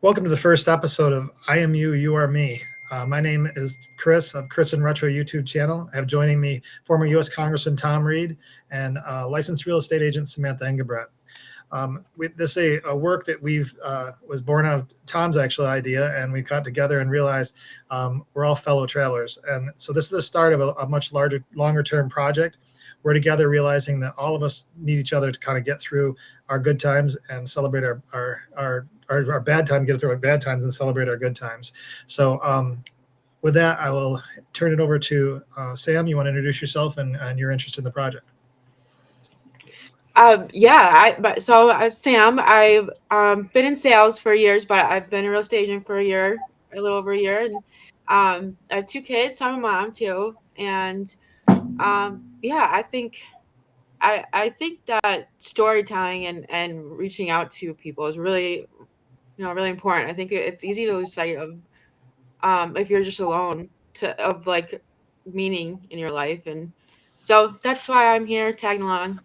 Welcome to the first episode of I Am You, You Are Me. My name is Chris of Chris and Retro YouTube channel. I have joining me former U.S. Congressman Tom Reed and licensed real estate agent Samantha Engebret. This is a work that was born out of Tom's actual idea, and we got together and realized we're all fellow travelers. And so this is the start of a much longer term project. We're together realizing that all of us need each other to kind of get through our good times and celebrate our bad time, get through our bad times and celebrate our good times. So with that, I will turn it over to Sam. You want to introduce yourself and your interest in the project? I'm Sam. I've been in sales for years, but I've been a real estate agent for a little over a year. And I have two kids, so I'm a mom too. And I think that storytelling and reaching out to people is really, really important. I think it's easy to lose sight of if you're just alone of like meaning in your life. And so that's why I'm here tagging along.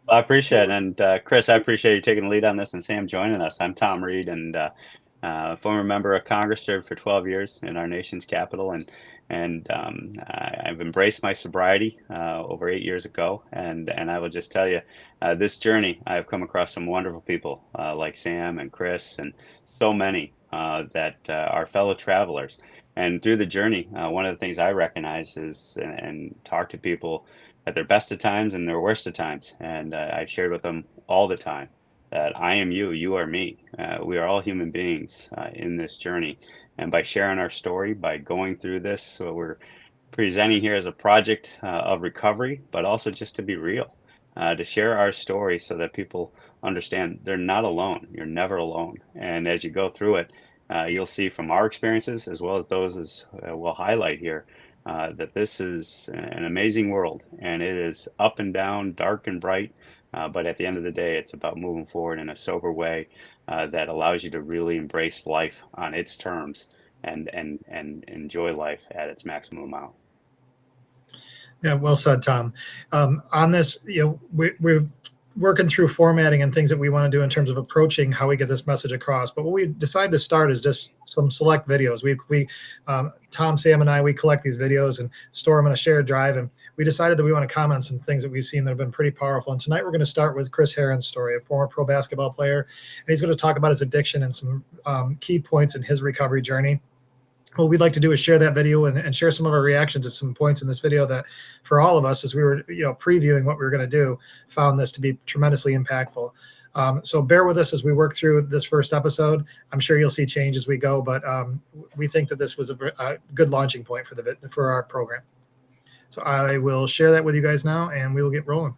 I appreciate it. And Chris, I appreciate you taking the lead on this, and Sam joining us. I'm Tom Reed, and former member of Congress, served for 12 years in our nation's capital, and I've embraced my sobriety over 8 years ago. And I will just tell you, this journey, I've come across some wonderful people like Sam and Chris and so many that are fellow travelers. And through the journey, one of the things I recognize is and talk to people at their best of times and their worst of times. And I've shared with them all the time that I am you, you are me. We are all human beings in this journey. And by sharing our story, by going through this, so we're presenting here as a project of recovery, but also just to be real, to share our story so that people understand they're not alone. You're never alone. And as you go through it, you'll see from our experiences, as well as those as we'll highlight here, that this is an amazing world, and it is up and down, dark and bright, but at the end of the day, it's about moving forward in a sober way that allows you to really embrace life on its terms and enjoy life at its maximum amount. Yeah, well said, Tom. On this, we're working through formatting and things that we want to do in terms of approaching how we get this message across. But what we decided to start is just some select videos. Tom, Sam, and I, we collect these videos and store them in a shared drive. And we decided that we want to comment on some things that we've seen that have been pretty powerful. And tonight we're going to start with Chris Heron's story, a former pro basketball player. And he's going to talk about his addiction and some key points in his recovery journey. What we'd like to do is share that video and share some of our reactions to some points in this video that, for all of us, as we were previewing what we were going to do, found this to be tremendously impactful. So bear with us as we work through this first episode. I'm sure you'll see change as we go, but we think that this was a good launching point for our program. So I will share that with you guys now, and we will get rolling.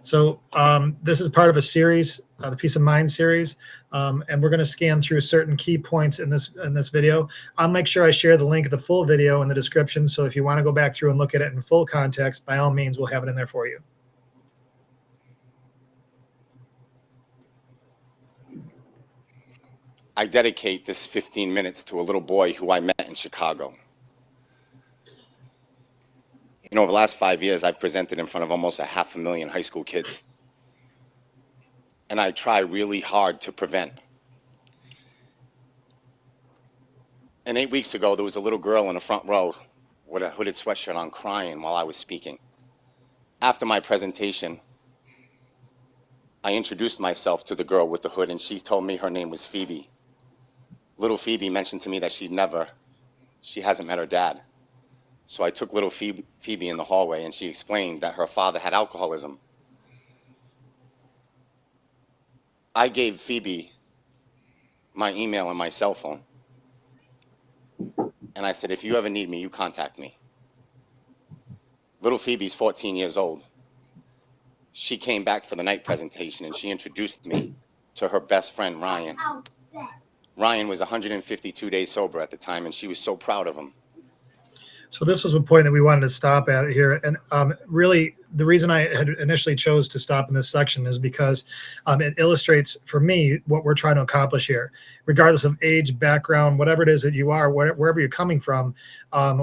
So this is part of a series, the Peace of Mind series, and we're going to scan through certain key points in this video. I'll make sure I share the link of the full video in the description, so if you want to go back through and look at it in full context, by all means, we'll have it in there for you. I dedicate this 15 minutes to a little boy who I met in Chicago. Over the last 5 years, I've presented in front of almost 500,000 high school kids. And I try really hard to prevent. And 8 weeks ago, there was a little girl in the front row with a hooded sweatshirt on crying while I was speaking. After my presentation, I introduced myself to the girl with the hood, and she told me her name was Phoebe. Little Phoebe mentioned to me that she hasn't met her dad. So I took little Phoebe in the hallway, and she explained that her father had alcoholism. I gave Phoebe my email and my cell phone. And I said, if you ever need me, you contact me. Little Phoebe's 14 years old. She came back for the night presentation, and she introduced me to her best friend, Ryan. Ryan was 152 days sober at the time, and she was so proud of him. So this was a point that we wanted to stop at here. And really, the reason I had initially chose to stop in this section is because it illustrates, for me, what we're trying to accomplish here. Regardless of age, background, whatever it is that you are, wherever you're coming from,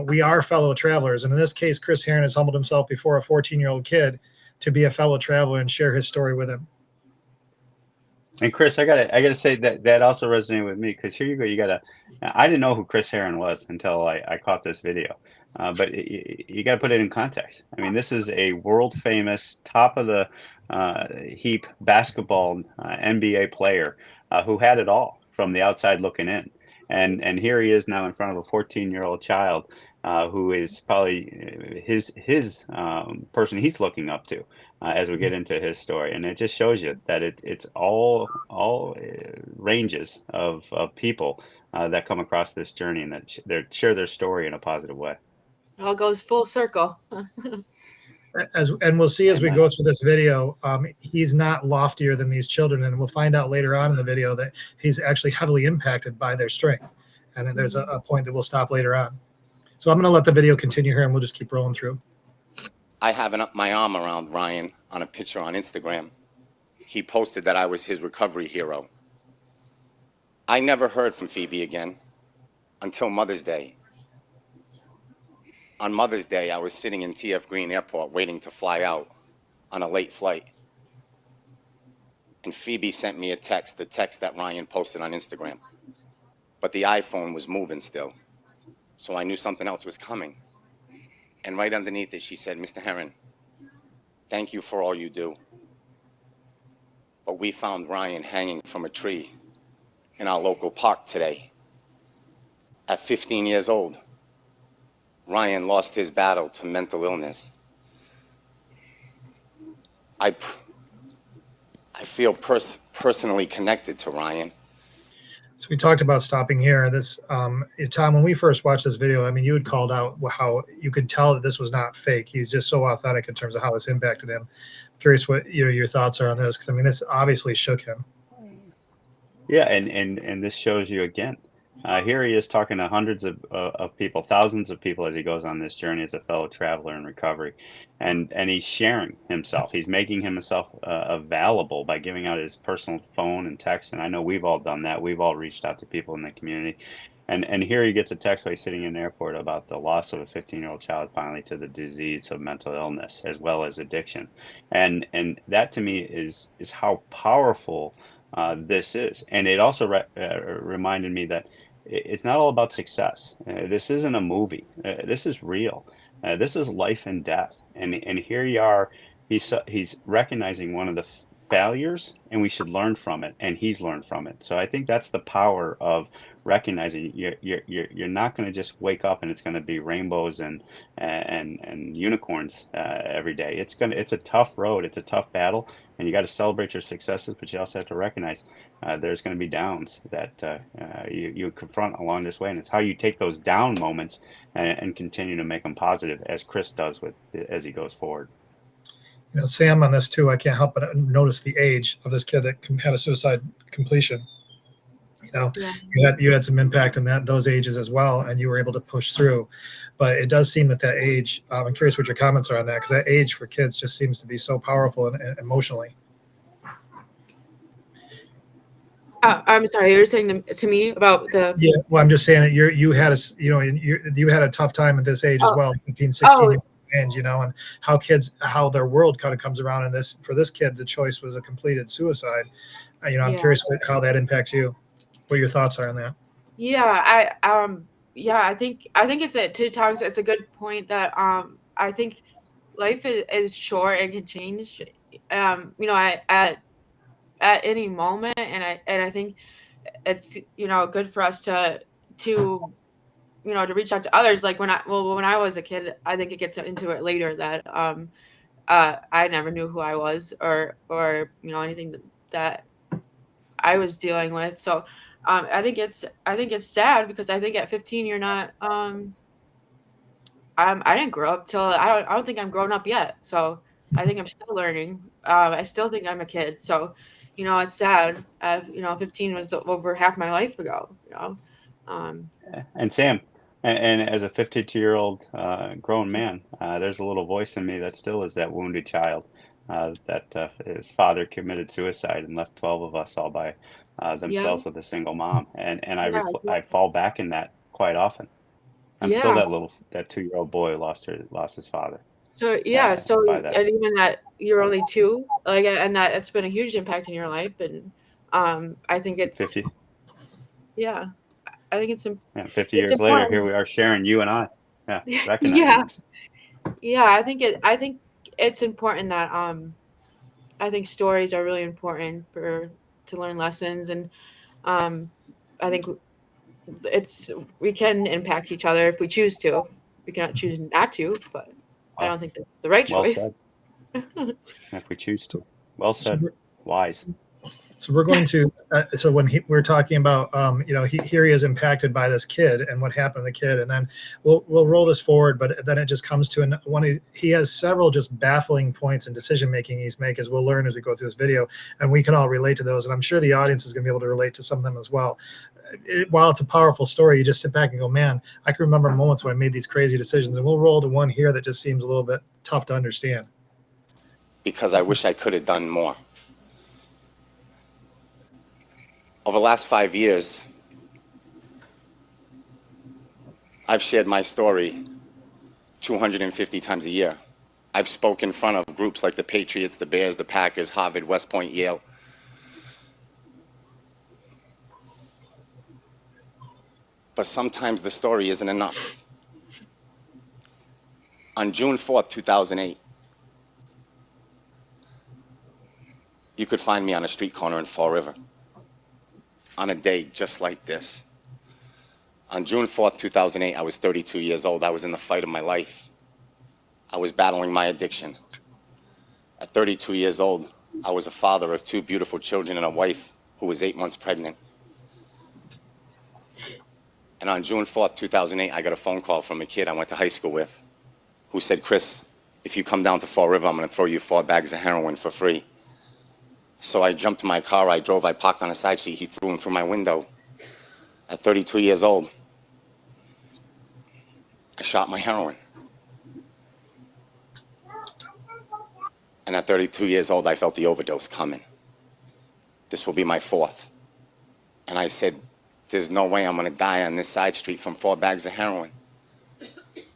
we are fellow travelers. And in this case, Chris Heron has humbled himself before a 14-year-old kid to be a fellow traveler and share his story with him. And Chris, I gotta say that also resonated with me, because here you go, I didn't know who Chris Heron was until I caught this video, but you got to put it in context. I mean, this is a world famous, top of the heap basketball NBA player who had it all from the outside looking in, and here he is now in front of a 14-year-old child who is probably his person he's looking up to. As we get into his story, and it just shows you that it's all ranges of people that come across this journey, and that share their story in a positive way. It all goes full circle. And we'll see as we go through this video, he's not loftier than these children, and we'll find out later on in the video that he's actually heavily impacted by their strength. And then there's a point that we'll stop later on. So I'm going to let the video continue here, and we'll just keep rolling through. I have my arm around Ryan on a picture on Instagram. He posted that I was his recovery hero. I never heard from Phoebe again until Mother's Day. On Mother's Day, I was sitting in TF Green Airport waiting to fly out on a late flight. And Phoebe sent me a text, the text that Ryan posted on Instagram. But the iPhone was moving still, so I knew something else was coming. And right underneath it, she said, "Mr. Heron, thank you for all you do. But we found Ryan hanging from a tree in our local park today. At 15 years old, Ryan lost his battle to mental illness. I feel personally connected to Ryan." So we talked about stopping here. This, Tom, when we first watched this video, I mean, you had called out how you could tell that this was not fake. He's just so authentic in terms of how this impacted him. I'm curious what your thoughts are on this, because I mean, this obviously shook him. Yeah, and this shows you again. Here he is talking to hundreds of people, thousands of people, as he goes on this journey as a fellow traveler in recovery, and he's sharing himself. He's making himself available by giving out his personal phone and text. And I know we've all done that. We've all reached out to people in the community. And here he gets a text while he's sitting in the airport about the loss of a 15-year-old child finally to the disease of mental illness as well as addiction. And that to me is how powerful this is. And it also reminded me that it's not all about success. This isn't a movie. This is real. This is life and death. And here you are. He's recognizing one of the failures, and we should learn from it. And he's learned from it. So I think that's the power of recognizing you're not going to just wake up and it's going to be rainbows and unicorns every day. It's a tough road. It's a tough battle, and you got to celebrate your successes, but you also have to recognize there's going to be downs that you confront along this way, and it's how you take those down moments and continue to make them positive, as Chris does as he goes forward. You know, Sam, on this too, I can't help but notice the age of this kid that had a suicide completion. You know, yeah. you had some impact in those ages as well, and you were able to push through. But it does seem at that age, I'm curious what your comments are on that, because that age for kids just seems to be so powerful and emotionally. I'm sorry, you were saying to me about the... Yeah, well, I'm just saying that you had a tough time at this age as well, 15, 16 years, you know, and how their world kind of comes around. And for this kid, the choice was a completed suicide. You know, I'm curious how that impacts you. What your thoughts are on that? Yeah, I think it's two times. It's a good point that I think life is short and can change. You know, at any moment, and I think it's, you know, good for us to you know, to reach out to others. Like when I was a kid, I think it gets into it later that I never knew who I was or you know, anything that I was dealing with. So I think it's sad, because I think at 15 you're not I didn't grow up till I don't think I'm grown up yet. So I think I'm still learning. I still think I'm a kid. So, you know, it's sad. You know, 15 was over half my life ago, you know. And Sam, and as a 52-year-old grown man, there's a little voice in me that still is that wounded child that his father committed suicide and left 12 of us all by themselves with a single mom. And I fall back in that quite often. I'm still that 2-year-old boy who lost his father. So yeah, so by that. and even that you're only 2, like, and that it's been a huge impact in your life, and I think it's 50. yeah, I think it's Yeah, 50 it's years later, important. here we are sharing, you and I. Yeah, recognizing Yeah, this. yeah, I think it's important that I think stories are really important for to learn lessons, and um I think it's we can impact each other if we choose to. We cannot choose not to, but I Well, don't think that's the right well choice. said. If we choose to. Well So said. Wise. So we're going to. So when we're talking about, here he is impacted by this kid and what happened to the kid, and then we'll roll this forward. But then it just comes to he has several just baffling points in decision making he's make, as we'll learn as we go through this video, and we can all relate to those. And I'm sure the audience is going to be able to relate to some of them as well. While it's a powerful story, you just sit back and go, man, I can remember moments when I made these crazy decisions. And we'll roll to one here that just seems a little bit tough to understand. Because I wish I could have done more. Over the last 5 years, I've shared my story 250 times a year. I've spoken in front of groups like the Patriots, the Bears, the Packers, Harvard, West Point, Yale. But sometimes the story isn't enough. On June 4th, 2008, you could find me on a street corner in Fall River on a day just like this. On June 4th, 2008, I was 32 years old. I was in the fight of my life. I was battling my addiction. At 32 years old, I was a father of 2 beautiful children and a wife who was 8 months pregnant. And on June 4th, 2008, I got a phone call from a kid I went to high school with who said, Chris, if you come down to Fall River, I'm going to throw you 4 bags of heroin for free. So I jumped in my car, I drove, I parked on a side street, he threw them through my window. At 32 years old, I shot my heroin. And at 32 years old, I felt the overdose coming. This will be my 4th. And I said, there's no way I'm going to die on this side street from 4 bags of heroin.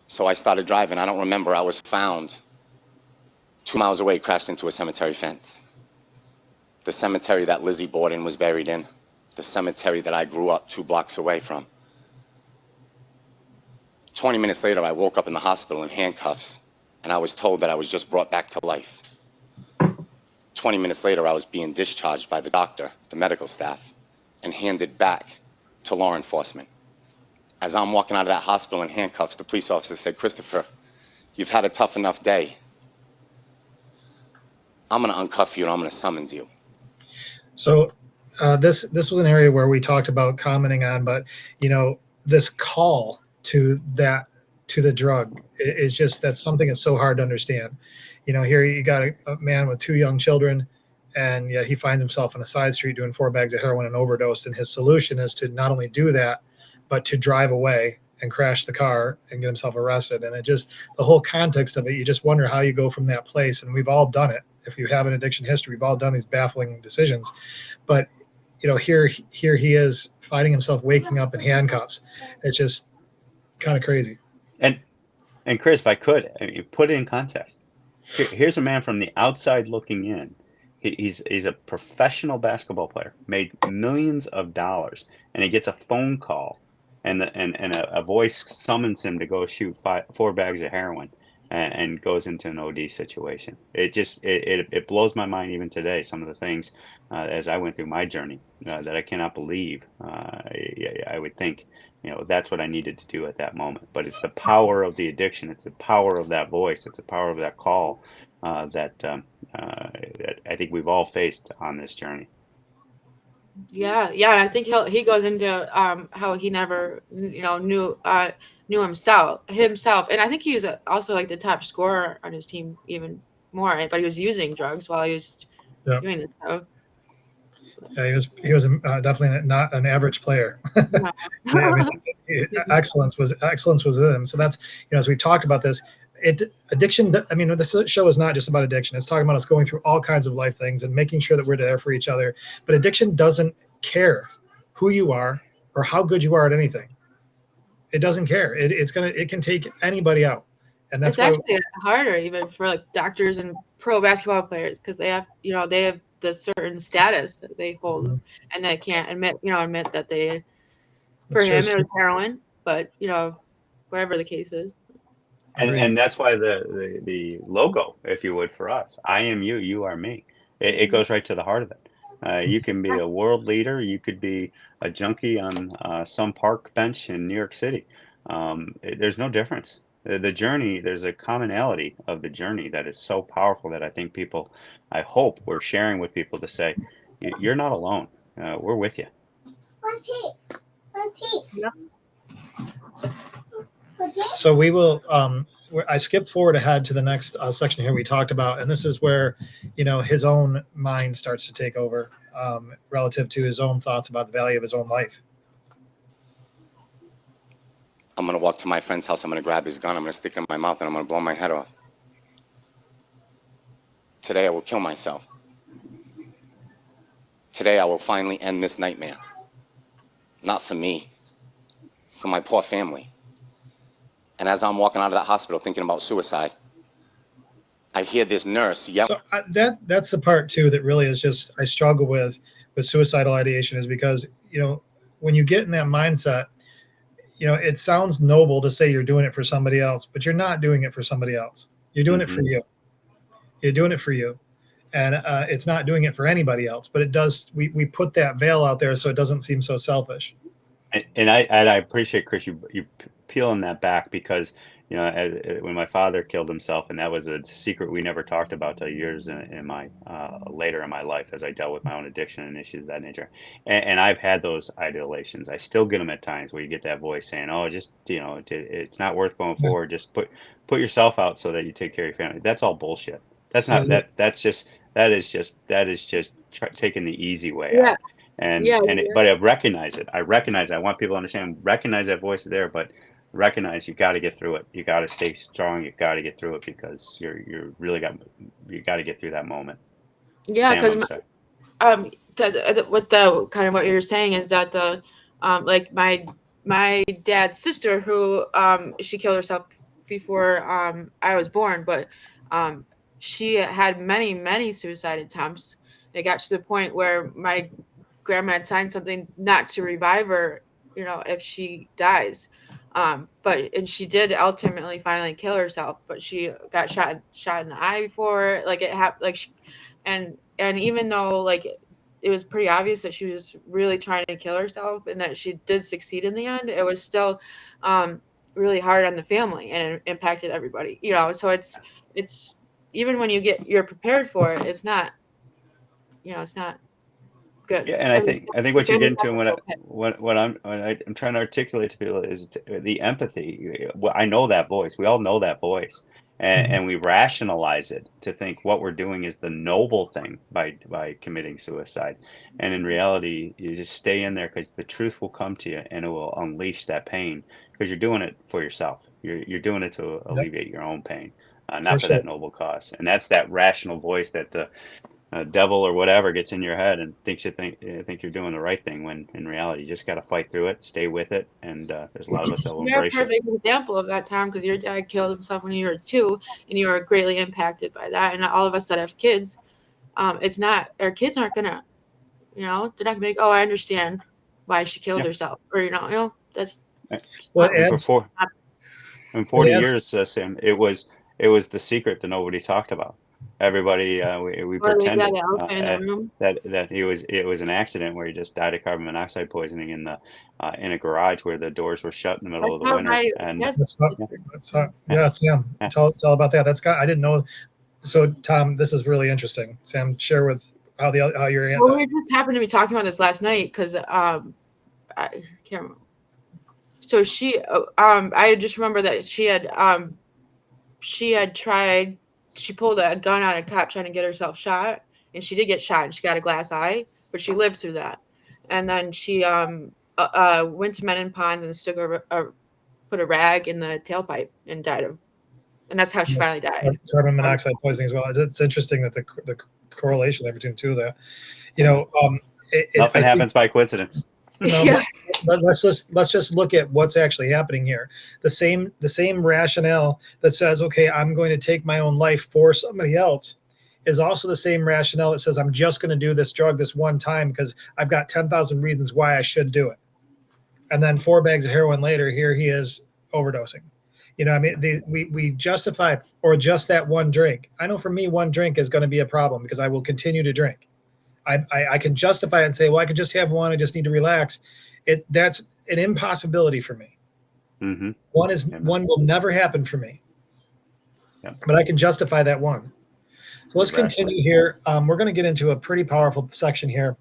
So I started driving. I don't remember. I was found 2 miles away, crashed into a cemetery fence. The cemetery that Lizzie Borden was buried in. The cemetery that I grew up 2 blocks away from. 20 minutes later, I woke up in the hospital in handcuffs, and I was told that I was just brought back to life. 20 minutes later, I was being discharged by the doctor, the medical staff, and handed back to law enforcement. As I'm walking out of that hospital in handcuffs, the police officer said, Christopher, you've had a tough enough day. I'm going to uncuff you and I'm going to summons you. So this was an area where we talked about commenting on, but this call to the drug is just, that's something that's so hard to understand. Here you got a man with 2 young children, and yet he finds himself on a side street doing 4 bags of heroin and overdosed. And his solution is to not only do that, but to drive away and crash the car and get himself arrested. And it just, the whole context of it, you just wonder how you go from that place. And we've all done it. If you have an addiction history, we've all done these baffling decisions. But here he is finding himself waking up in handcuffs. It's just kind of crazy. And Chris, if I could, put it in context. Here's a man from the outside looking in. He's a professional basketball player, made millions of dollars, and he gets a phone call, and a voice summons him to go shoot 4 bags of heroin, and goes into an OD situation. It just it blows my mind even today. Some of the things as I went through my journey that I cannot believe. I would think that's what I needed to do at that moment. But it's the power of the addiction. It's the power of that voice. It's the power of that call that I think we've all faced on this journey. Yeah, and I think he goes into how he never knew himself, and I think he was also like the top scorer on his team even more. But he was using drugs while he was doing this. So. Yeah, he was definitely not an average player. No. Excellence was in him. So that's, as we talked about this, addiction. I mean, this show is not just about addiction. It's talking about us going through all kinds of life things and making sure that we're there for each other. But addiction doesn't care who you are or how good you are at anything. It doesn't care. It can take anybody out. And that's It's why actually harder even for like doctors and pro basketball players because they have, they have the certain status that they hold, and they can't admit that they. For him, it was heroin, but whatever the case is. And that's why the logo, if you would, for us, I am you, you are me. It goes right to the heart of it. You can be a world leader. You could be a junkie on some park bench in New York City. There's no difference. The journey, there's a commonality of the journey that is so powerful that I hope we're sharing with people to say, you're not alone. We're with you. Yep. So we will. I skipped forward ahead to the next section here we talked about, and this is where, his own mind starts to take over relative to his own thoughts about the value of his own life. I'm going to walk to my friend's house. I'm going to grab his gun. I'm going to stick it in my mouth, and I'm going to blow my head off. Today, I will kill myself. Today, I will finally end this nightmare. Not for me, for my poor family. And as I'm walking out of that hospital thinking about suicide, I hear this nurse yell. So that's the part too that really is just I struggle with suicidal ideation, is because when you get in that mindset, it sounds noble to say you're doing it for somebody else, but you're not doing it for somebody else. You're doing it for you. You're doing it for you, and it's not doing it for anybody else. But it does. We put that veil out there so it doesn't seem so selfish. And I appreciate, Chris, you peeling that back, because when my father killed himself, and that was a secret we never talked about till years in my later in my life, as I dealt with my own addiction and issues of that nature. And I've had those ideations. I still get them at times where you get that voice saying, "Oh, just it's not worth going forward. Just put yourself out so that you take care of your family." That's all bullshit. That's not that is just taking the easy way out. But I recognize it. I want people to understand, recognize that voice there, but recognize you got to get through it. You got to stay strong. You got to get through it, because you got to get through that moment. Yeah, because what you're saying is that the like my dad's sister, who she killed herself before I was born, but she had many suicide attempts. It got to the point where my grandma had signed something not to revive her, if she dies. And she did ultimately finally kill herself, but she got shot in the eye before, like it happened, and even though it was pretty obvious that she was really trying to kill herself and that she did succeed in the end, it was still really hard on the family, and it impacted everybody, so it's even when you're prepared for it, it's not good. Yeah, and I think what you get into, and what I'm trying to articulate to people is the empathy. I know that voice. We all know that voice, and we rationalize it to think what we're doing is the noble thing by committing suicide. And in reality, you just stay in there, because the truth will come to you, and it will unleash that pain, because you're doing it for yourself. You're doing it to alleviate your own pain, not for that noble cause. And that's that rational voice that the devil or whatever gets in your head and think you're doing the right thing, when in reality you just got to fight through it, stay with it, and there's a lot of us that will embrace it. You're a perfect example of that, Tom, because your dad killed himself when you were 2, and you were greatly impacted by that. And all of us that have kids, it's not, our kids aren't gonna, they're not gonna be like, "Oh, I understand why she killed herself," or that's. Well, in 40 years, Sam, it was the secret that nobody talked about. Everybody, we pretended that it was an accident where he just died of carbon monoxide poisoning in a garage where the doors were shut in the middle of the winter. Sam, tell about that. I didn't know. So, Tom, this is really interesting. Sam, share with how you're. Well, we just happened to be talking about this last night, because I can't remember. So I just remember that she had tried. She pulled a gun on a cop trying to get herself shot, and she did get shot, and she got a glass eye, but she lived through that. And then she went to Men in Ponds and put a rag in the tailpipe and died and that's how she finally died. Carbon monoxide poisoning as well. It's interesting that the correlation there between the two of that. Nothing happens by coincidence. No, Yeah. let's just look at what's actually happening here. The same rationale that says, okay, I'm going to take my own life for somebody else is also the same rationale that says I'm just going to do this drug this one time because I've got 10,000 reasons why I should do it. And then 4 bags of heroin later, here he is overdosing. You know, I mean, we justify, or just that one drink. I know for me, one drink is going to be a problem because I will continue to drink. I can justify it and say, well, I could just have one. I just need to relax. That's an impossibility for me. Mm-hmm. One will never happen for me. Yeah. But I can justify that one. So let's continue here. We're going to get into a pretty powerful section here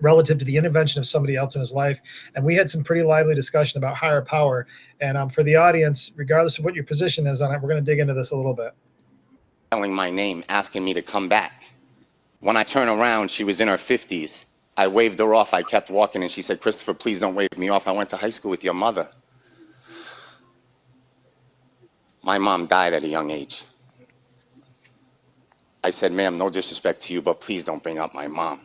relative to the intervention of somebody else in his life. And we had some pretty lively discussion about higher power. And for the audience, regardless of what your position is on it, we're going to dig into this a little bit. Yelling my name, asking me to come back. When I turn around, she was in her 50s. I waved her off. I kept walking, and she said, Christopher, please don't wave me off. I went to high school with your mother. My mom died at a young age. I said, ma'am, no disrespect to you, but please don't bring up my mom.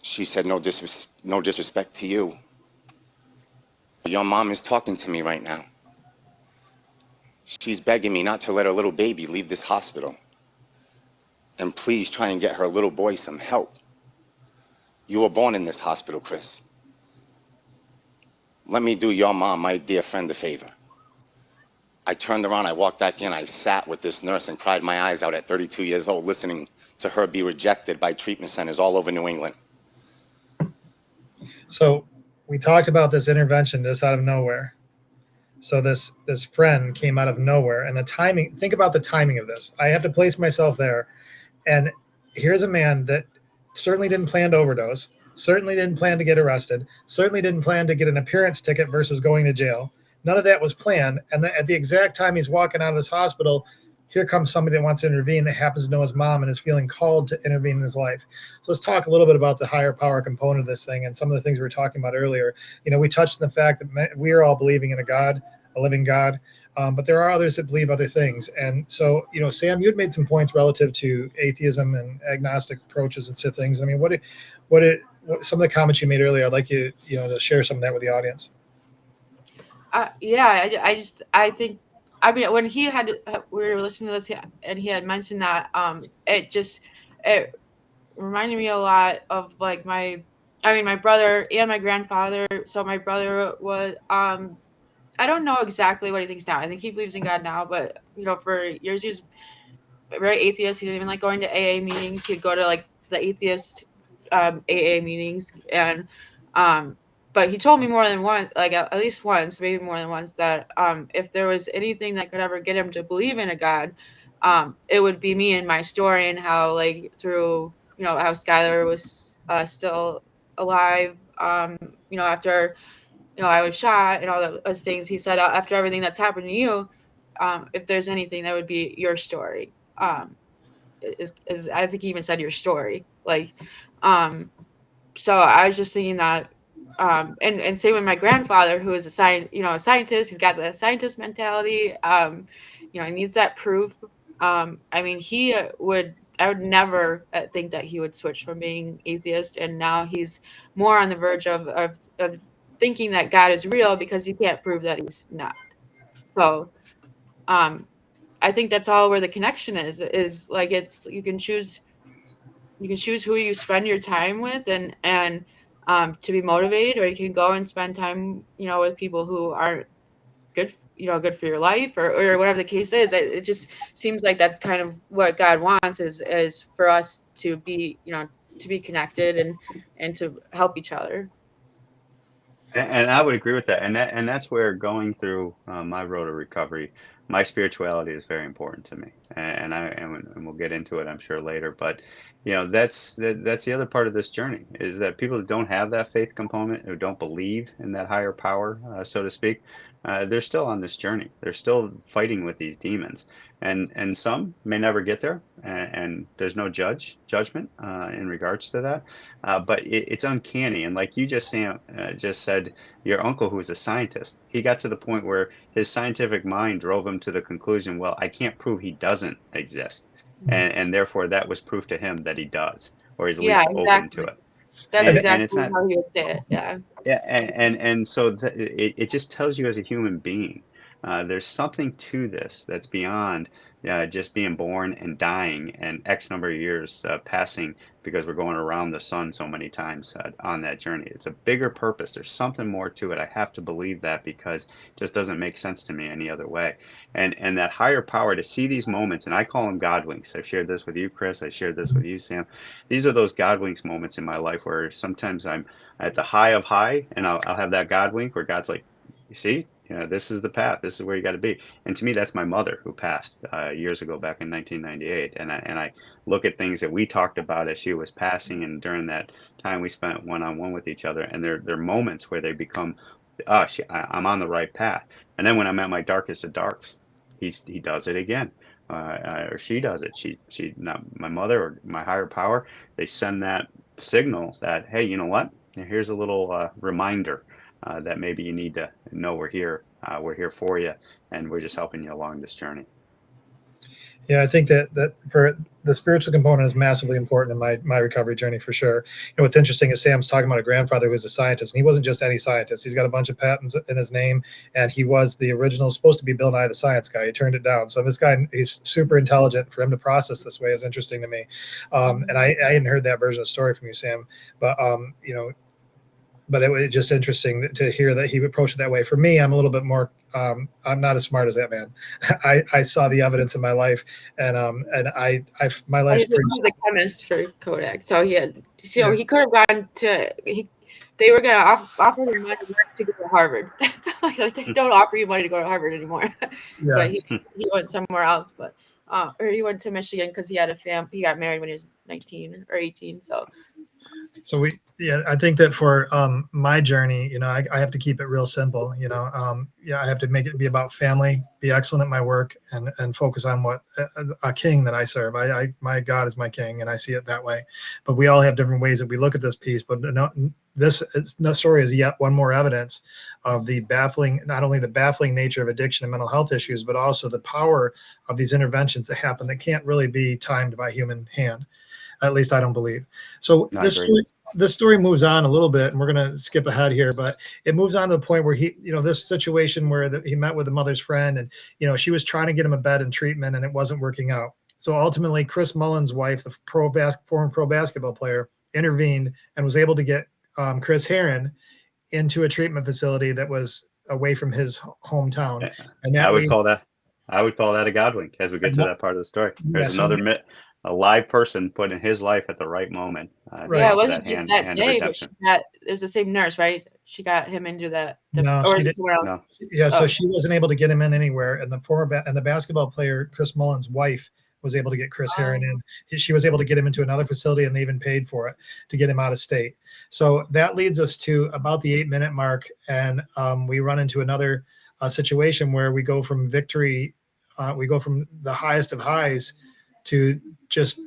She said, no disrespect to you. Your mom is talking to me right now. She's begging me not to let her little baby leave this hospital. And please try and get her little boy some help. You were born in this hospital, Chris. Let me do your mom, my dear friend, a favor. I turned around, I walked back in, I sat with this nurse and cried my eyes out at 32 years old, listening to her be rejected by treatment centers all over New England. So we talked about this intervention just out of nowhere. So this friend came out of nowhere, and the timing, think about the timing of this. I have to place myself there. And here's a man that certainly didn't plan to overdose, certainly didn't plan to get arrested, certainly didn't plan to get an appearance ticket versus going to jail. None of that was planned. And then at the exact time he's walking out of this hospital, here comes somebody that wants to intervene that happens to know his mom and is feeling called to intervene in his life. So let's talk a little bit about the higher power component of this thing and some of the things we were talking about earlier. You know, we touched on the fact that we are all believing in a God, a living God, but there are others that believe other things. And so, you know, Sam, you had made some points relative to atheism and agnostic approaches to things. I mean, what some of the comments you made earlier, I'd like you to share some of that with the audience. I think, I mean, when we were listening to this and he had mentioned that, it reminded me a lot of like my brother and my grandfather. So my brother was, I don't know exactly what he thinks now. I think he believes in God now, but you know, for years he was very atheist. He didn't even like going to AA meetings. He'd go to like the atheist AA meetings, and but he told me more than once, like at least once, maybe more than once, that if there was anything that could ever get him to believe in a God, it would be me and my story, and how like through, you know, how Skylar was still alive, you know, after, you know, I was shot and all those things. He said, after everything that's happened to you, if there's anything, that would be your story. Is I think he even said your story. Like, so I was just thinking that, and same with my grandfather, who is a scientist. He's got the scientist mentality. You know, he needs that proof. I mean, I would never think that he would switch from being atheist, and now he's more on the verge of thinking that God is real because he can't prove that he's not. So, I think that's all where the connection is like, you can choose who you spend your time with, and to be motivated, or you can go and spend time, you know, with people who aren't good, you know, good for your life, or whatever the case is. It just seems like that's kind of what God wants, is for us to be, you know, to be connected and to help each other. And I would agree with that. And that's where going through my road of recovery, my spirituality is very important to me. And we'll get into it, I'm sure, later. But you know, that's the other part of this journey, is that people who don't have that faith component, who don't believe in that higher power, so to speak, they're still on this journey. They're still fighting with these demons, and some may never get there. And there's no judgment in regards to that. But it's uncanny. And like you just said, your uncle, who was a scientist, he got to the point where his scientific mind drove him to the conclusion, well, I can't prove he doesn't exist. And therefore that was proof to him that he does, or he's at least open to it. That's And exactly it's not, how he would say it. Yeah. yeah, and so it just tells you as a human being, there's something to this that's beyond just being born and dying and X number of years passing because we're going around the sun so many times on that journey. It's a bigger purpose. There's something more to it. I have to believe that because it just doesn't make sense to me any other way. And that higher power to see these moments, and I call them God winks. I've shared this with you, Chris. I shared this with you, Sam. These are those God winks moments in my life where sometimes I'm at the high of high, and I'll have that God wink where God's like, you see, this is the path. This is where you got to be. And to me, that's my mother who passed years ago, back in 1998. And I look at things that we talked about as she was passing, and during that time we spent one-on-one with each other, and they're moments where they become, I'm on the right path. And then when I'm at my darkest of darks, he does it again. Or she does it. She, not my mother or my higher power. They send that signal that, hey, you know what? Here's a little reminder that maybe you need to know we're here. We're here for you, and we're just helping you along this journey. Yeah, I think that for the spiritual component is massively important in my recovery journey for sure. And what's interesting is Sam's talking about a grandfather who was a scientist, and he wasn't just any scientist. He's got a bunch of patents in his name, and he was the original, supposed to be Bill Nye the Science Guy. He turned it down. So this guy, he's super intelligent. For him to process this way is interesting to me. And I hadn't heard that version of the story from you, Sam, but but it was just interesting to hear that he approached it that way. For me, I'm a little bit more. I'm not as smart as that man. I saw the evidence in my life, and my life's He was the chemist for Kodak, so he had. So he could have gone to. They were gonna offer him money to go to Harvard. Like they don't offer you money to go to Harvard anymore. Yeah. But he went somewhere else. But or he went to Michigan because he had a family. He got married when he was 19 or 18. So I think that for my journey, I have to keep it real simple. I have to make it be about family, be excellent at my work, and focus on what a king that I serve. My God is my king, and I see it that way. But we all have different ways that we look at this piece. But this story is yet one more evidence of not only the baffling nature of addiction and mental health issues, but also the power of these interventions that happen that can't really be timed by human hand. At least I don't believe. So this story moves on a little bit, and we're going to skip ahead here, but it moves on to the point where this situation where he met with the mother's friend, and, she was trying to get him a bed and treatment, and it wasn't working out. So ultimately, Chris Mullen's wife, the former pro basketball player, intervened and was able to get Chris Heron into a treatment facility that was away from his hometown. Yeah. And I would call that a God wink as we get to that part of the story. There's a live person put in his life at the right moment. Yeah, it wasn't just that day, but there's the same nurse, right? She got him into or is it somewhere else? No. Yeah, so she wasn't able to get him in anywhere, and the basketball player Chris Mullen's wife was able to get Chris Heron in. She was able to get him into another facility, and they even paid for it to get him out of state. So that leads us to about the 8-minute mark, and we run into another situation where we go from victory, we go from the highest of highs to just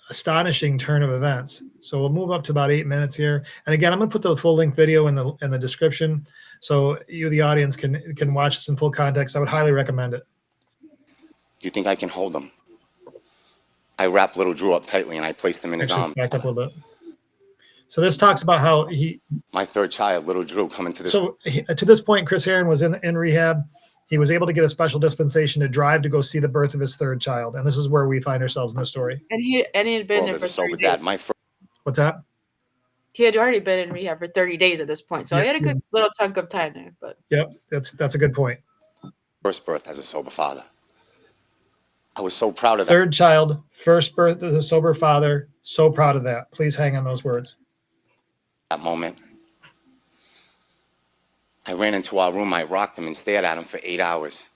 astonishing turn of events. So we'll move up to about 8 minutes here. And again, I'm going to put the full length video in the description, so you, the audience, can watch this in full context. I would highly recommend it. Do you think I can hold him? I wrapped little Drew up tightly and I placed him in his arms. Back up a little bit. So this talks about how my third child, little Drew, coming to this. So to this point, Chris Heron was in rehab. He was able to get a special dispensation to drive to go see the birth of his third child, and this is where we find ourselves in the story. And he had been there for 30 days. What's that? He had already been in rehab for 30 days at this point, so he had a good little chunk of time there. But yep, that's a good point. First birth as a sober father. I was so proud of that. Third child, first birth as a sober father. So proud of that. Please hang on those words. That moment, I ran into our room, I rocked him and stared at him for 8 hours.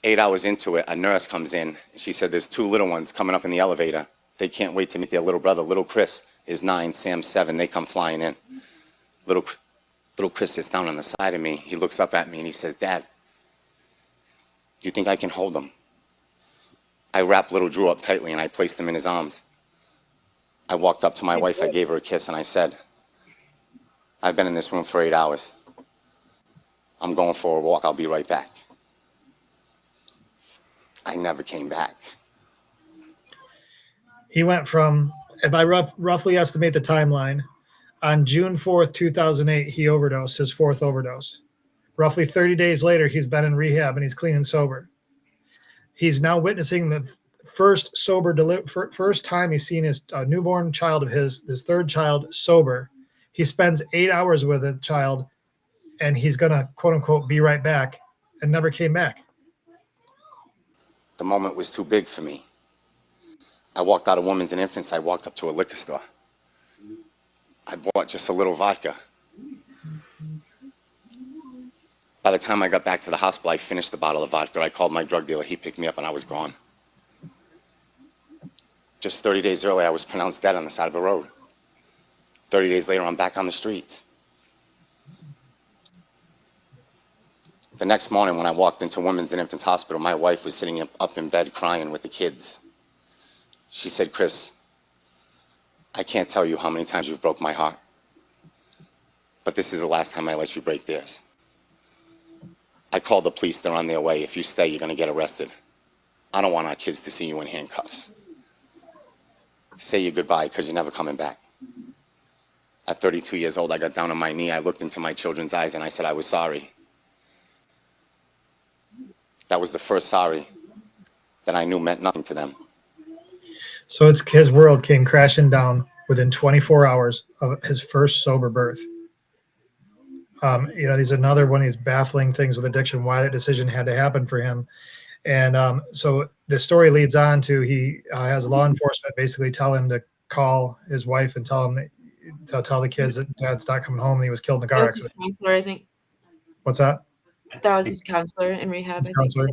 8 hours into it, a nurse comes in. She said, there's 2 little ones coming up in the elevator. They can't wait to meet their little brother. Little Chris is 9, Sam's 7. They come flying in. Little Chris sits down on the side of me. He looks up at me and he says, Dad, do you think I can hold him? I wrapped little Drew up tightly and I placed him in his arms. I walked up to my wife, I gave her a kiss and I said, I've been in this room for 8 hours. I'm going for a walk. I'll be right back. I never came back. He went from if I roughly estimate the timeline, on June 4th, 2008, he overdosed, his fourth overdose. Roughly 30 days later, he's been in rehab and he's clean and sober. He's now witnessing the first first time he's seen his newborn child of his third child sober. He spends 8 hours with a child, and he's gonna quote unquote be right back, and never came back. The moment was too big for me. I walked out of Women's and Infants. I walked up to a liquor store. I bought just a little vodka. By the time I got back to the hospital, I finished the bottle of vodka. I called my drug dealer. He picked me up, and I was gone. Just 30 days earlier, I was pronounced dead on the side of the road. 30 days later, I'm back on the streets. The next morning, when I walked into Women's and Infants Hospital, my wife was sitting up in bed crying with the kids. She said, "Chris, I can't tell you how many times you've broke my heart, but this is the last time I let you break theirs. I called the police. They're on their way. If you stay, you're going to get arrested. I don't want our kids to see you in handcuffs. Say your goodbye, because you're never coming back." At 32 years old, I got down on my knee. I looked into my children's eyes, and I said I was sorry. That was the first sorry that I knew meant nothing to them. So it's his world came crashing down within 24 hours of his first sober birth. These are another one of these baffling things with addiction, why that decision had to happen for him. And so the story leads on to he has law enforcement basically tell him to call his wife and tell the kids that dad's not coming home and he was killed in a car accident. Counselor, I think. What's that? That was his counselor in rehab. His counselor.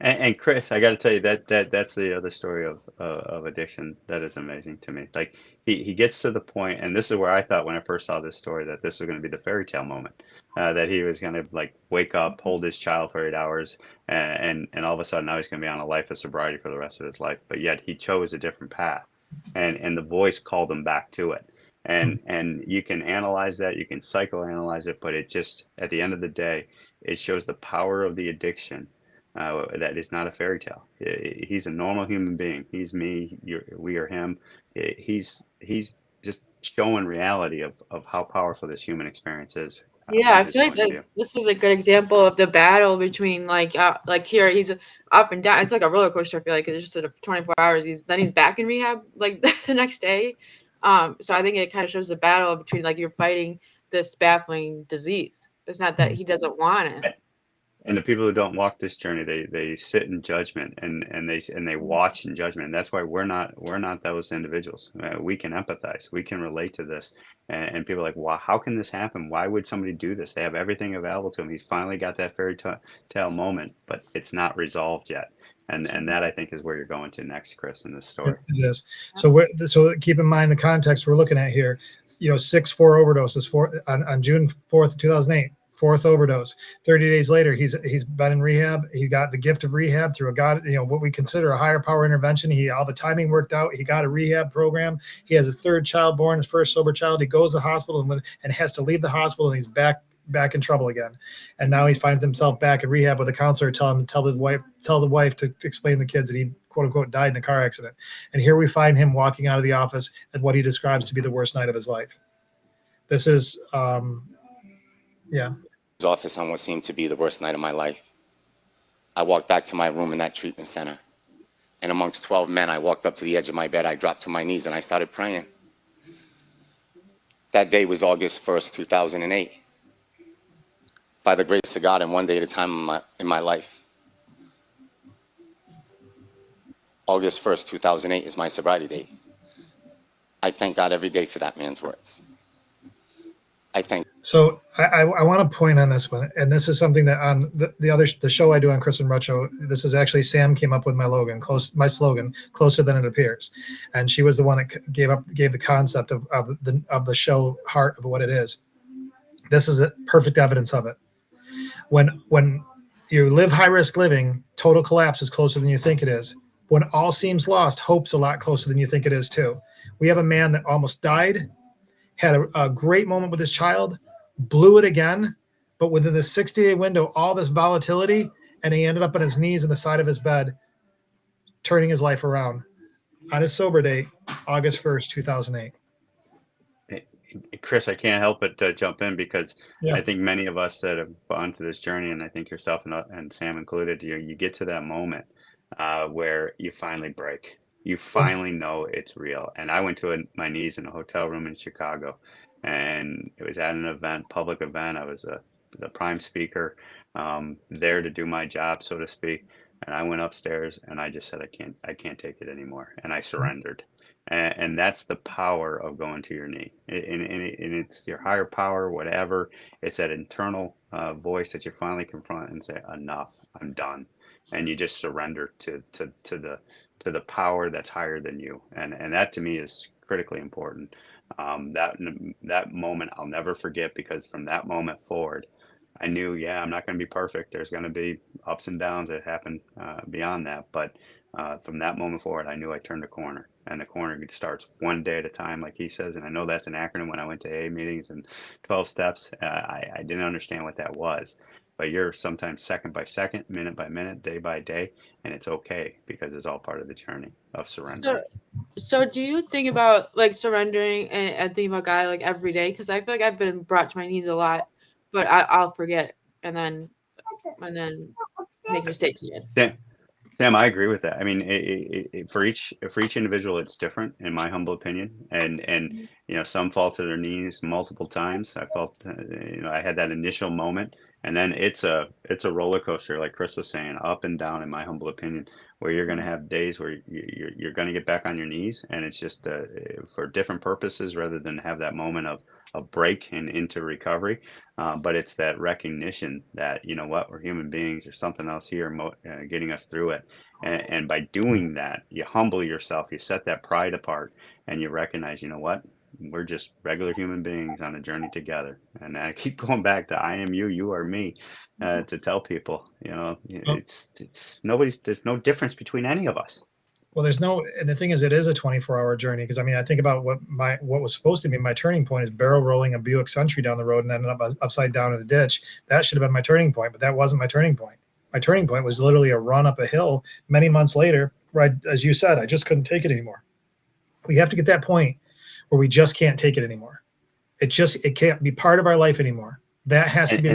And Chris, I got to tell you that's the other story of addiction that is amazing to me. Like he gets to the point, and this is where I thought when I first saw this story that this was going to be the fairy tale moment, that he was going to like wake up, hold his child for 8 hours, and all of a sudden now he's going to be on a life of sobriety for the rest of his life. But yet he chose a different path, and the voice called him back to it. And you can analyze that, you can psychoanalyze it, but it just at the end of the day, it shows the power of the addiction. That is not a fairy tale. He's a normal human being. He's me. We are him. He's just showing reality of how powerful this human experience is. Yeah, I feel like this is a good example of the battle between like here he's up and down. It's like a roller coaster. I feel like it's just sort of 24 hours. He's back in rehab like the next day. So I think it kind of shows the battle between like you're fighting this baffling disease. It's not that he doesn't want it. And the people who don't walk this journey, they sit in judgment and they watch in judgment. And that's why we're not those individuals. We can empathize. We can relate to this. And people are like, wow, how can this happen? Why would somebody do this? They have everything available to him. He's finally got that fairy tale moment, but it's not resolved yet. And that I think is where you're going to next, Chris, in this story. It is. So keep in mind the context we're looking at here. 6 overdoses on June 4th, 2008. Fourth overdose. 30 days later, he's been in rehab. He got the gift of rehab through what we consider a higher power intervention. All the timing worked out. He got a rehab program. He has a third child born, his first sober child. He goes to the hospital and has to leave the hospital, and he's back in trouble again. And now he finds himself back in rehab with a counselor tell the wife to explain to the kids that he quote unquote died in a car accident. And here we find him walking out of the office at what he describes to be the worst night of his life. This is office on what seemed to be the worst night of my life. I walked back to my room in that treatment center, and amongst 12 men, I walked up to the edge of my bed. I dropped to my knees and I started praying. That day was August 1st, 2008. By the grace of God, and one day at a time in my life. August 1st, 2008 is my sobriety date. I thank God every day for that man's words. So I want to point on this one, and this is something that on the show I do on Chris and Rucho, this is actually Sam came up with my slogan, closer than it appears, and she was the one that gave the concept of the show heart of what it is. This is perfect evidence of it. When you live high risk living, total collapse is closer than you think it is. When all seems lost, hope's a lot closer than you think it is too. We have a man that almost died, had a great moment with his child, blew it again, but within the 60-day window, all this volatility, and he ended up on his knees in the side of his bed, turning his life around. On his sober date, August 1st, 2008. Chris, I can't help but jump in because Yeah. I think many of us that have gone through this journey, and I think yourself and Sam included, you get to that moment where you finally break. You finally know it's real. And I went to my knees in a hotel room in Chicago, and it was at an event, public event. I was the prime speaker, there to do my job, so to speak. And I went upstairs and I just said, I can't take it anymore. And I surrendered. And that's the power of going to your knee. And it's your higher power, whatever. It's that internal voice that you finally confront and say, enough, I'm done. And you just surrender to the power that's higher than you. And that to me is critically important. That moment I'll never forget, because from that moment forward, I knew, yeah, I'm not going to be perfect. There's going to be ups and downs that happen beyond that. But from that moment forward, I knew I turned a corner, and the corner starts one day at a time, like he says. And I know that's an acronym. When I went to AA meetings and 12 steps, I didn't understand what that was. But you're sometimes second by second, minute by minute, day by day, and it's okay, because it's all part of the journey of surrender. So do you think about like surrendering and think about God like every day? Because I feel like I've been brought to my knees a lot, but I'll forget and then make mistakes again. Sam, I agree with that. I mean, for each individual, it's different, in my humble opinion. And some fall to their knees multiple times. I felt, I had that initial moment, and then it's a roller coaster, like Chris was saying, up and down, in my humble opinion, where you're going to have days where you're going to get back on your knees, and it's just for different purposes, rather than have that moment of break and into recovery. But it's that recognition that, you know what, we're human beings. There's something else here getting us through it. And by doing that, you humble yourself, you set that pride apart, and you recognize, you know what, we're just regular human beings on a journey together. And I keep going back to I am you, you are me, to tell people, there's no difference between any of us. Well, and the thing is, it is a 24-hour journey. Because I mean, I think about what was supposed to be my turning point is barrel rolling a Buick Century down the road and ended up upside down in the ditch. That should have been my turning point, but that wasn't my turning point. My turning point was literally a run up a hill many months later, where as you said, I just couldn't take it anymore. We have to get that point where we just can't take it anymore. It can't be part of our life anymore. That has to be.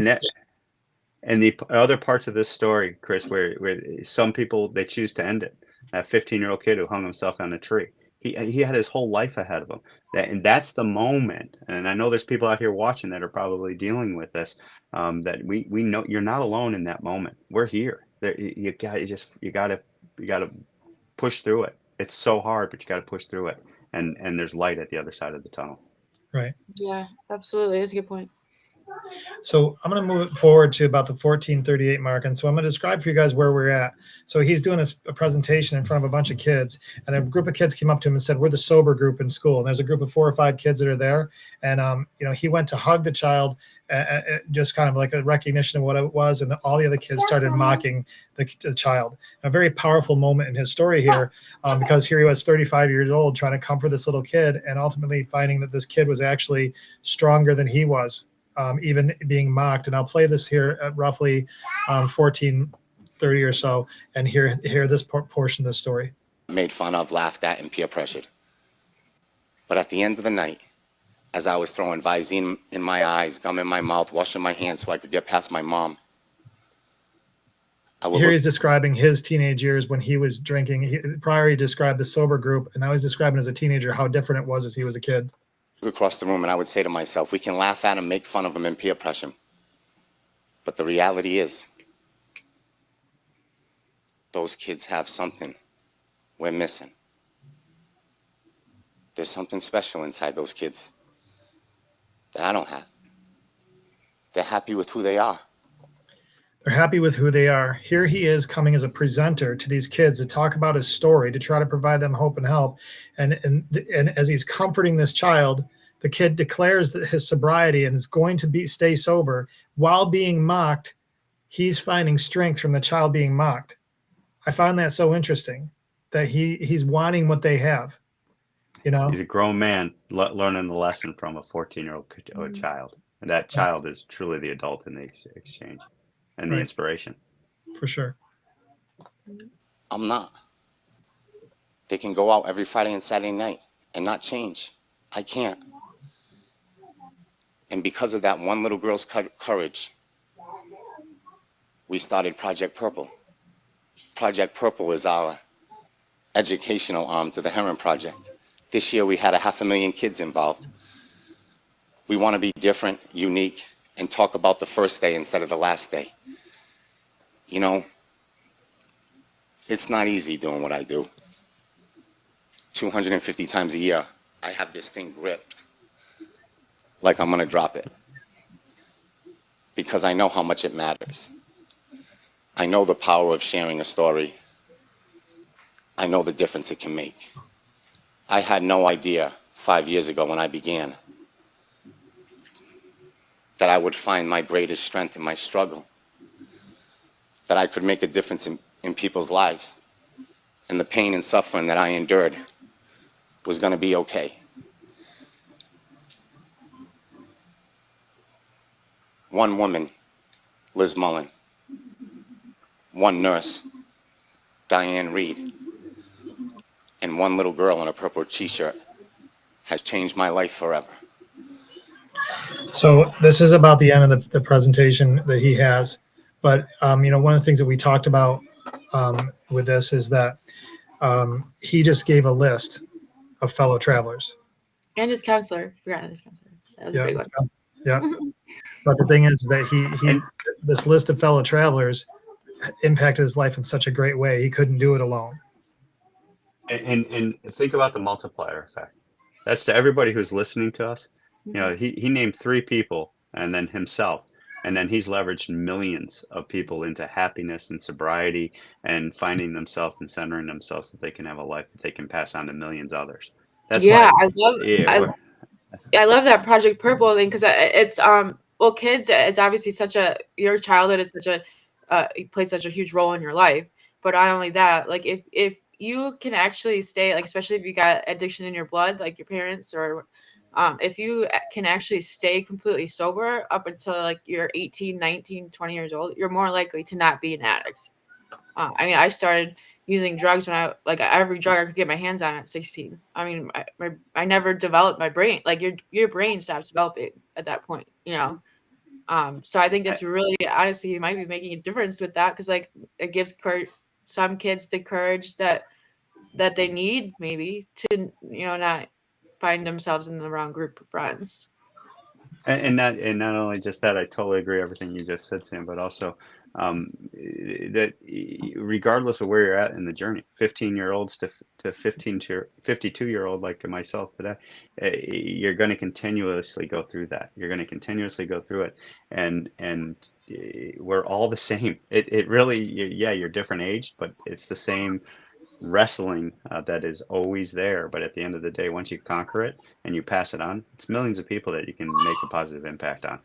And the other parts of this story, Chris, where some people, they choose to end it. That 15-year-old kid who hung himself on a tree. He had his whole life ahead of him. And that's the moment. And I know there's people out here watching that are probably dealing with this. That we know you're not alone in that moment. We're here. You got to push through it. It's so hard, but you got to push through it. And there's light at the other side of the tunnel. Right. Yeah, absolutely. That's a good point. So I'm going to move it forward to about the 1438 mark. And so I'm going to describe for you guys where we're at. So he's doing a presentation in front of a bunch of kids, and a group of kids came up to him and said, we're the sober group in school. And there's a group of 4 or 5 kids that are there. And, he went to hug the child, just kind of like a recognition of what it was. And all the other kids started mocking the child. A very powerful moment in his story here, because here he was 35 years old trying to comfort this little kid, and ultimately finding that this kid was actually stronger than he was. Even being mocked. And I'll play this here at roughly 14:30 or so, and hear this portion of the story. Made fun of, laughed at, and peer pressured. But at the end of the night, as I was throwing Visine in my eyes, gum in my mouth, washing my hands so I could get past my mom, here he's describing his teenage years when he was drinking. Prior, he described the sober group, and now he's describing as a teenager how different it was as he was a kid. Across the room, and I would say to myself, we can laugh at him, make fun of him, and peer pressure him. But the reality is, those kids have something we're missing. There's something special inside those kids that I don't have. They're happy with who they are. They're happy with who they are. Here he is coming as a presenter to these kids to talk about his story, to try to provide them hope and help. And as he's comforting this child, the kid declares that his sobriety and is going to stay sober. While being mocked, he's finding strength from the child being mocked. I find that so interesting, that he's wanting what they have. He's a grown man learning the lesson from a 14-year-old child. And that child is truly the adult in the exchange and the inspiration. For sure. I'm not. They can go out every Friday and Saturday night and not change. I can't. And because of that one little girl's courage, we started Project Purple. Project Purple is our educational arm to the Heron Project. This year we had 500,000 kids involved. We want to be different, unique, and talk about the first day instead of the last day. You know, it's not easy doing what I do. 250 times a year, I have this thing gripped like I'm gonna drop it, because I know how much it matters. I know the power of sharing a story. I know the difference it can make. I had no idea 5 years ago when I began that I would find my greatest strength in my struggle, that I could make a difference in people's lives, and the pain and suffering that I endured was going to be okay. One woman, Liz Mullen. One nurse, Diane Reed. And one little girl in a purple t-shirt has changed my life forever. So this is about the end of the presentation that he has. But, you know, one of the things that we talked about with this is that he just gave a list of fellow travelers. And his counselor. Forgot his counselor. That was a big one. Yeah. But the thing is that he this list of fellow travelers impacted his life in such a great way. He couldn't do it alone. And think about the multiplier effect. That's to everybody who's listening to us. You know, he named 3 people and then himself. And then he's leveraged millions of people into happiness and sobriety and finding themselves and centering themselves so that they can have a life that they can pass on to millions of others. That's yeah, why, I love that Project Purple thing, because it's well, kids, it's obviously your childhood is such a it plays such a huge role in your life. But not only that, like if you can actually stay, like especially if you got addiction in your blood, like your parents, or if you can actually stay completely sober up until like you're 18, 19, 20 years old, you're more likely to not be an addict. I mean, I started using drugs when every drug I could get my hands on at 16. I mean, I never developed my brain. Like your brain stops developing at that point, you know? So I think it's really, honestly, you might be making a difference with that, because like it gives some kids the courage that they need, maybe, to, you know, not find themselves in the wrong group of friends. and not only just that, I totally agree everything you just said, Sam, but also that regardless of where you're at in the journey, 15-year-olds to 15 to 52-year-old like myself today, you're going to continuously go through that. You're going to continuously go through it, and we're all the same. It really, yeah, you're different aged, but it's the same wrestling that is always there. But at the end of the day, once you conquer it and you pass it on, it's millions of people that you can make a positive impact on.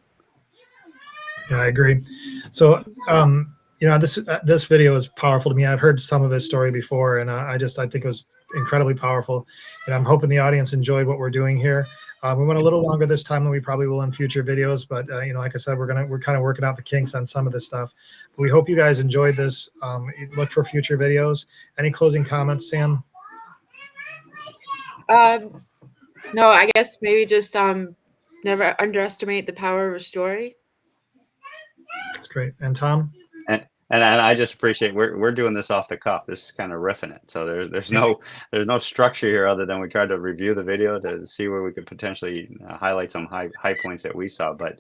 Yeah, I agree. So, you know, this video is powerful to me. I've heard some of his story before, and I think it was incredibly powerful. And I'm hoping the audience enjoyed what we're doing here. We went a little longer this time than we probably will in future videos, but you know, like I said, we're kind of working out the kinks on some of this stuff. But we hope you guys enjoyed this. Look for future videos. Any closing comments, Sam? No, I guess maybe just never underestimate the power of a story. That's great. And Tom? And I just appreciate we're doing this off the cuff. This is kind of riffing it. So there's no structure here other than we tried to review the video to see where we could potentially highlight some high points that we saw. But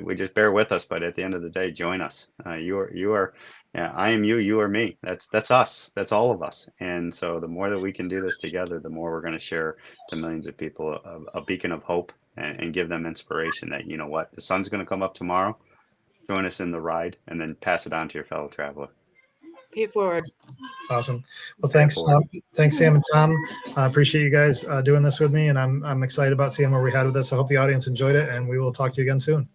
we just bear with us. But at the end of the day, join us. You are. Yeah, I am you. You are me. That's us. That's all of us. And so the more that we can do this together, the more we're going to share to millions of people a beacon of hope and give them inspiration that, you know what, the sun's going to come up tomorrow. Join us in the ride, and then pass it on to your fellow traveler. Pay forward. Awesome. Well, thanks, thanks, Sam and Tom. I appreciate you guys doing this with me, and I'm excited about seeing where we had with this. I hope the audience enjoyed it, and we will talk to you again soon.